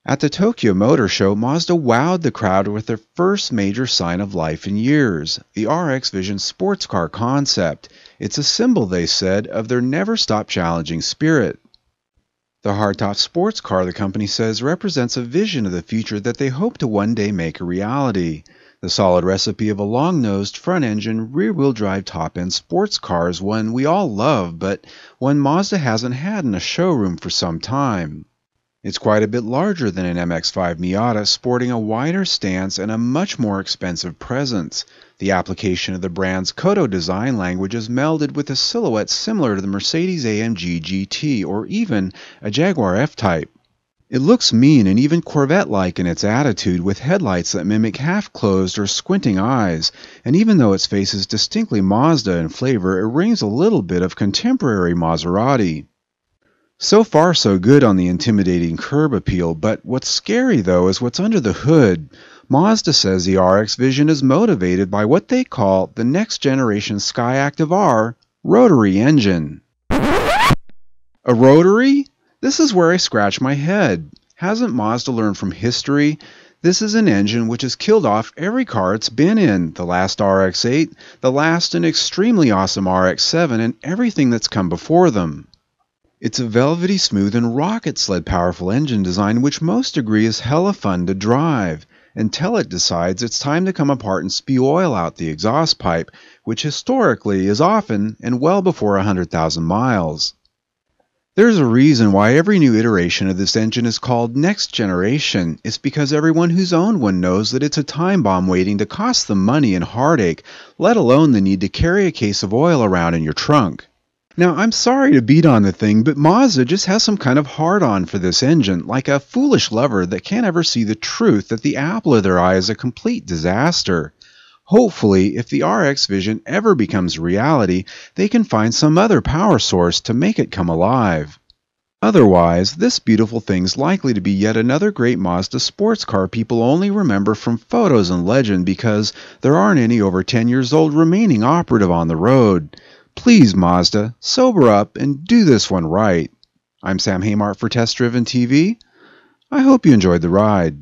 At the Tokyo Motor Show, Mazda wowed the crowd with their first major sign of life in years, the RX-VISION sports car concept. It's a symbol, they said, of their never-stop challenging spirit. The hardtop sports car, the company says, represents a vision of the future that they hope to one day make a reality. The solid recipe of a long-nosed, front-engine, rear-wheel drive top-end sports car is one we all love, but one Mazda hasn't had in a showroom for some time. It's quite a bit larger than an MX-5 Miata, sporting a wider stance and a much more expensive presence. The application of the brand's Kodo design language is melded with a silhouette similar to the Mercedes-AMG GT or even a Jaguar F-Type. It looks mean and even Corvette-like in its attitude, with headlights that mimic half-closed or squinting eyes, and even though its face is distinctly Mazda in flavor, it rings a little bit of contemporary Maserati. So far so good on the intimidating curb appeal, but what's scary though is what's under the hood. Mazda says the RX-VISION is motivated by what they call the next generation Skyactiv R rotary engine. A rotary? This is where I scratch my head. Hasn't Mazda learned from history? This is an engine which has killed off every car it's been in, the last RX-8, the last and extremely awesome RX-7, and everything that's come before them. It's a velvety smooth and rocket sled powerful engine design which most agree is hella fun to drive, until it decides it's time to come apart and spew oil out the exhaust pipe, which historically is often and well before 100,000 miles. There's a reason why every new iteration of this engine is called Next Generation. It's because everyone who's owned one knows that it's a time bomb waiting to cost them money and heartache, let alone the need to carry a case of oil around in your trunk. Now, I'm sorry to beat on the thing, but Mazda just has some kind of hard-on for this engine, like a foolish lover that can't ever see the truth that the apple of their eye is a complete disaster. Hopefully, if the RX-VISION ever becomes a reality, they can find some other power source to make it come alive. Otherwise, this beautiful thing's likely to be yet another great Mazda sports car people only remember from photos and legend because there aren't any over 10 years old remaining operative on the road. Please, Mazda, sober up and do this one right. I'm Sam Haymart for Test Driven TV. I hope you enjoyed the ride.